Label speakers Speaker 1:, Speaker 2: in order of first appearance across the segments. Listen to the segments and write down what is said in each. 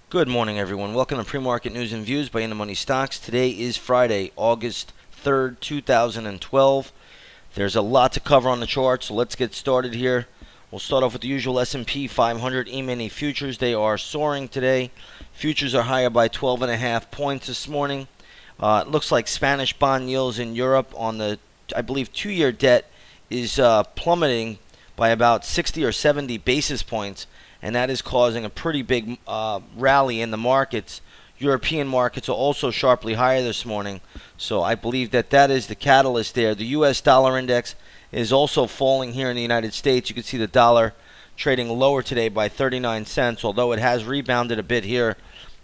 Speaker 1: Good morning, everyone. Welcome to Pre-Market News and Views by In the Money Stocks. Today is Friday, August 3rd, 2012. There's a lot to cover on the chart, so let's get started here. We'll start off with the usual S&P 500 E-mini futures. They are soaring today. Futures are higher by 12.5 points this morning. It looks like Spanish bond yields in Europe on the, I believe, 2-year debt is plummeting by about 60 or 70 basis points. And that is causing a pretty big rally in the markets. European markets are also sharply higher this morning, so I believe that is the catalyst there. The U.S. dollar index is also falling here in the United States. You can see the dollar trading lower today by 39 cents, although it has rebounded a bit here.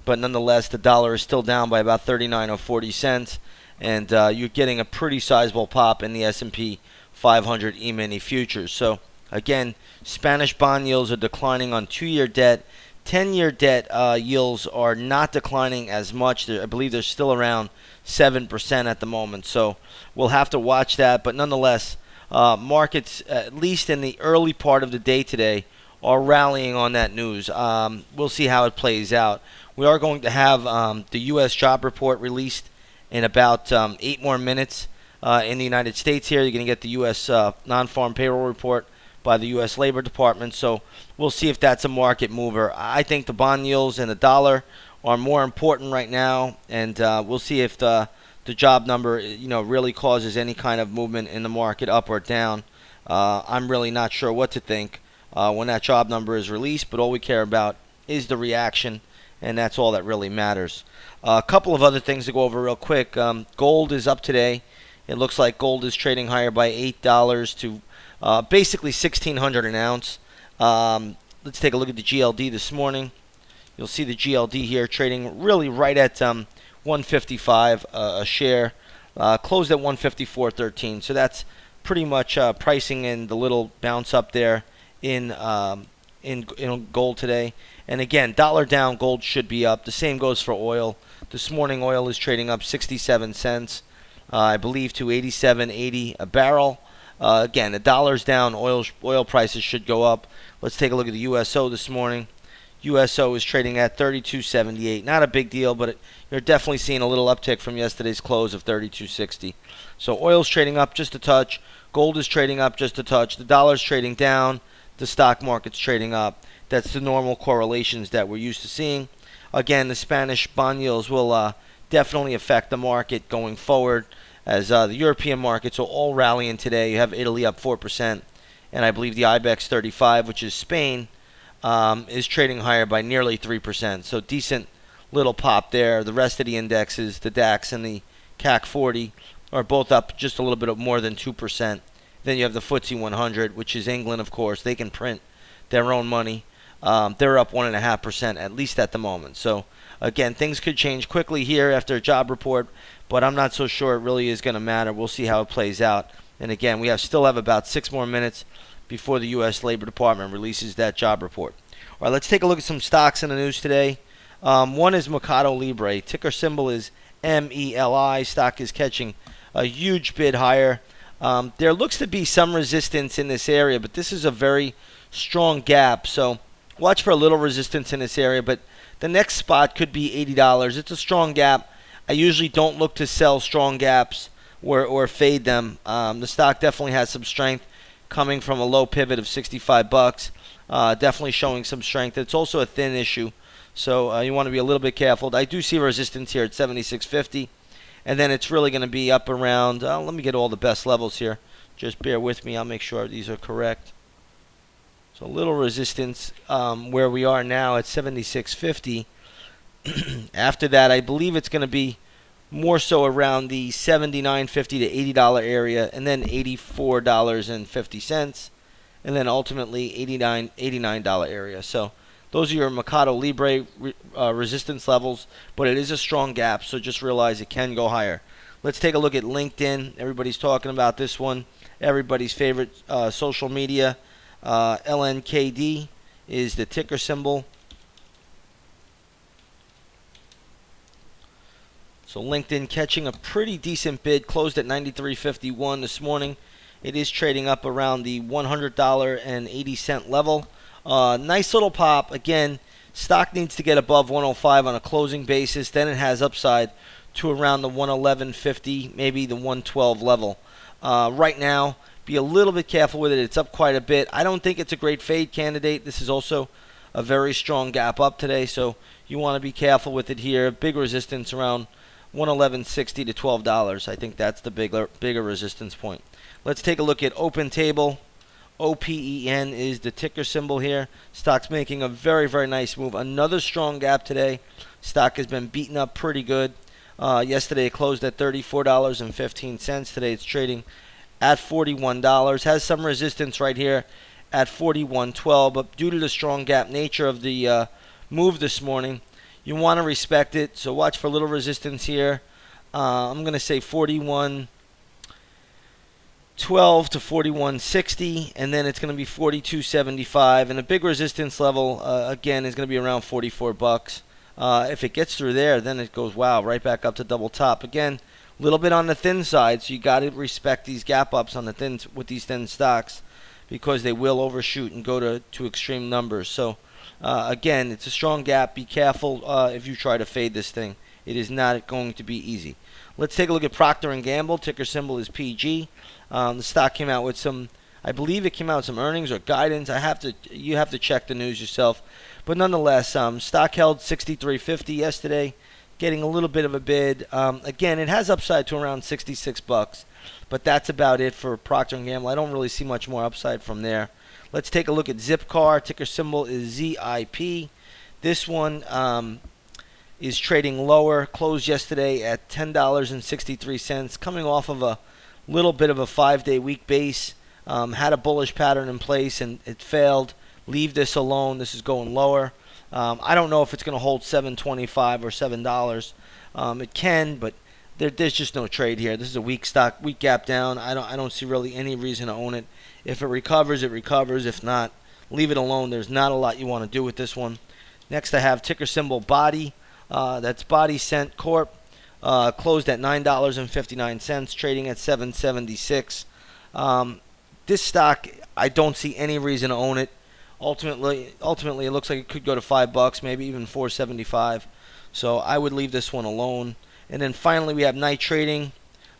Speaker 1: But nonetheless, the dollar is still down by about 39 or 40 cents, and you're getting a pretty sizable pop in the S&P 500 E-mini futures. So again, Spanish bond yields are declining on 2-year debt. 10-year debt yields are not declining as much. I believe they're still around 7% at the moment. So we'll have to watch that. But nonetheless, markets, at least in the early part of the day today, are rallying on that news. We'll see how it plays out. We are going to have the U.S. job report released in about 8 more minutes in the United States here. You're going to get the U.S. non-farm payroll report by the U.S. Labor Department, so we'll see if that's a market mover. I think the bond yields and the dollar are more important right now, and we'll see if the job number, really causes any kind of movement in the market up or down. I'm really not sure what to think when that job number is released, but all we care about is the reaction, and that's all that really matters. A couple of other things to go over real quick. Gold is up today. It looks like gold is trading higher by $8 to basically $1,600 an ounce. Let's take a look at the GLD this morning. You'll see the GLD here trading really right at 155 a share. Closed at 154.13. So that's pretty much pricing in the little bounce up there in gold today. And again, dollar down, gold should be up. The same goes for oil. This morning, oil is trading up 67 cents, I believe, to 87.80 a barrel. Again, the dollar's down. Oil prices should go up. Let's take a look at the USO this morning. USO is trading at 32.78. Not a big deal, but you're definitely seeing a little uptick from yesterday's close of 32.60. So oil's trading up just a touch. Gold is trading up just a touch. The dollar's trading down. The stock market's trading up. That's the normal correlations that we're used to seeing. Again, the Spanish bond yields will definitely affect the market going forward, as the European markets are all rallying today. You have Italy up 4%, and I believe the IBEX 35, which is Spain, is trading higher by nearly 3%. So decent little pop there. The rest of the indexes, the DAX and the CAC 40, are both up just a little bit more than 2%. Then you have the FTSE 100, which is England, of course. They can print their own money. They're up 1.5%, at least at the moment. So again, things could change quickly here after a job report, but I'm not so sure it really is going to matter. We'll see how it plays out. And again, we still have about 6 more minutes before the U.S. Labor Department releases that job report. All right, let's take a look at some stocks in the news today. One is Mercado Libre. Ticker symbol is MELI. Stock is catching a huge bid higher. There looks to be some resistance in this area, but this is a very strong gap. So watch for a little resistance in this area, but the next spot could be $80. It's a strong gap. I usually don't look to sell strong gaps or fade them. The stock definitely has some strength coming from a low pivot of 65 bucks. Definitely showing some strength. It's also a thin issue, so you want to be a little bit careful. I do see resistance here at 76.50, and then it's really going to be up around, let me get all the best levels here. Just bear with me. I'll make sure these are correct. So a little resistance where we are now at 76.50. After that, I believe it's going to be more so around the $79.50 to $80 area, and then $84.50, and then ultimately $89 area. So those are your Mercado Libre resistance levels, but it is a strong gap, so just realize it can go higher. Let's take a look at LinkedIn. Everybody's talking about this one. Everybody's favorite social media. LNKD is the ticker symbol. So LinkedIn catching a pretty decent bid, closed at $93.51 this morning. It is trading up around the $100.80 level. Nice little pop. Again, Stock needs to get above 105 on a closing basis. Then it has upside to around the 111.50, maybe the 112 level. Right now, be a little bit careful with it. It's up quite a bit. I don't think it's a great fade candidate. This is also a very strong gap up today, so you want to be careful with it here. Big resistance around 111.60 to $12. I think that's the bigger resistance point. Let's take a look at Open Table. OPEN is the ticker symbol here. Stock's making a very, very nice move. Another strong gap today. Stock has been beaten up pretty good. Yesterday it closed at $34.15. Today it's trading at $41. Has some resistance right here at $41.12, but due to the strong gap nature of the move this morning, you want to respect it. So watch for a little resistance here. I'm going to say $41.12 to $41.60, and then it's going to be $42.75, and a big resistance level again is going to be around $44. If it gets through there, then it goes right back up to double top again. A little bit on the thin side, so you got to respect these gap ups on the thin with these thin stocks, because they will overshoot and go to extreme numbers. So again, it's a strong gap. Be careful if you try to fade this thing. It is not going to be easy. Let's take a look at Procter & Gamble. Ticker symbol is PG. The stock came out with some, I believe it came out with some earnings or guidance. You have to check the news yourself. But nonetheless, stock held 63.50 yesterday, getting a little bit of a bid. Again, it has upside to around $66, but that's about it for Procter & Gamble. I don't really see much more upside from there. Let's take a look at Zipcar. Ticker symbol is ZIP. This one is trading lower. Closed yesterday at $10.63, coming off of a little bit of a 5-day weak base. Had a bullish pattern in place and it failed. Leave this alone. This is going lower. I don't know if it's going to hold $7.25 or $7. It can, but there's just no trade here. This is a weak stock, weak gap down. I don't see really any reason to own it. If it recovers, it recovers. If not, leave it alone. There's not a lot you want to do with this one. Next, I have ticker symbol Body. That's Body Scent Corp. Closed at $9.59, trading at $7.76. This stock, I don't see any reason to own it. Ultimately, it looks like it could go to $5, maybe even $4.75. So I would leave this one alone. And then finally, we have Night Trading.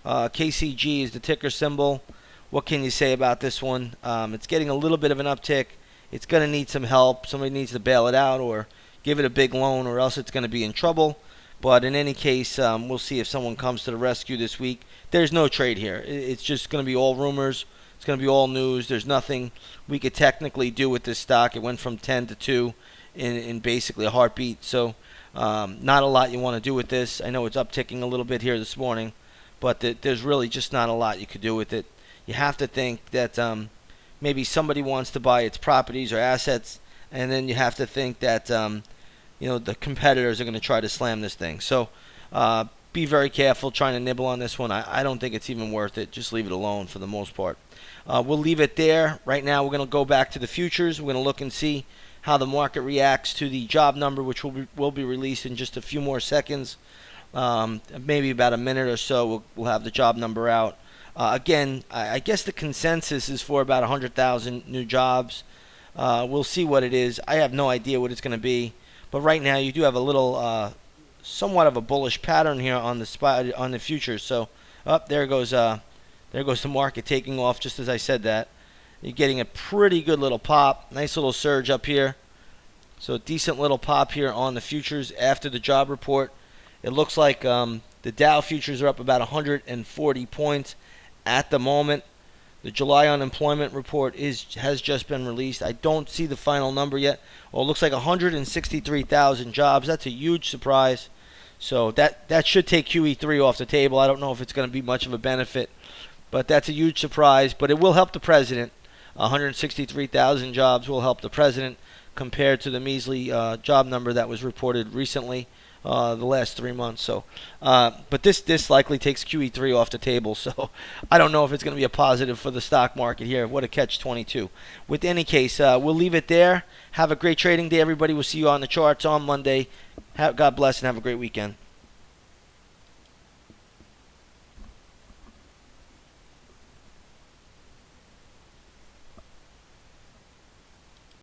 Speaker 1: KCG is the ticker symbol. What can you say about this one? It's getting a little bit of an uptick. It's going to need some help. Somebody needs to bail it out or give it a big loan, or else it's going to be in trouble. But in any case, we'll see if someone comes to the rescue this week. There's no trade here. It's just going to be all rumors. It's going to be all news. There's nothing we could technically do with this stock. It went from 10 to 2 in basically a heartbeat. So not a lot you want to do with this. I know it's upticking a little bit here this morning, but there's really just not a lot you could do with it. You have to think that maybe somebody wants to buy its properties or assets, and then you have to think that the competitors are going to try to slam this thing. So be very careful trying to nibble on this one. I don't think it's even worth it. Just leave it alone for the most part. We'll leave it there. Right now, we're going to go back to the futures. We're going to look and see how the market reacts to the job number, which will be released in just a few more seconds. Maybe about a minute or so, we'll have the job number out. Again, I guess the consensus is for about 100,000 new jobs. We'll see what it is. I have no idea what it's going to be. But right now, you do have a little, somewhat of a bullish pattern here on the futures. So, there goes the market taking off just as I said that. You're getting a pretty good little pop. Nice little surge up here. So, a decent little pop here on the futures after the job report. It looks like the Dow futures are up about 140 points at the moment. The July unemployment report has just been released. I don't see the final number yet. Well, it looks like 163,000 jobs. That's a huge surprise. So that should take QE3 off the table. I don't know if it's going to be much of a benefit, but that's a huge surprise. But it will help the president. 163,000 jobs will help the president compared to the measly job number that was reported recently. The last 3 months. So, but this likely takes QE3 off the table. So, I don't know if it's going to be a positive for the stock market here. What a catch-22. With any case, we'll leave it there. Have a great trading day, everybody. We'll see you on the charts on Monday. God bless and have a great weekend.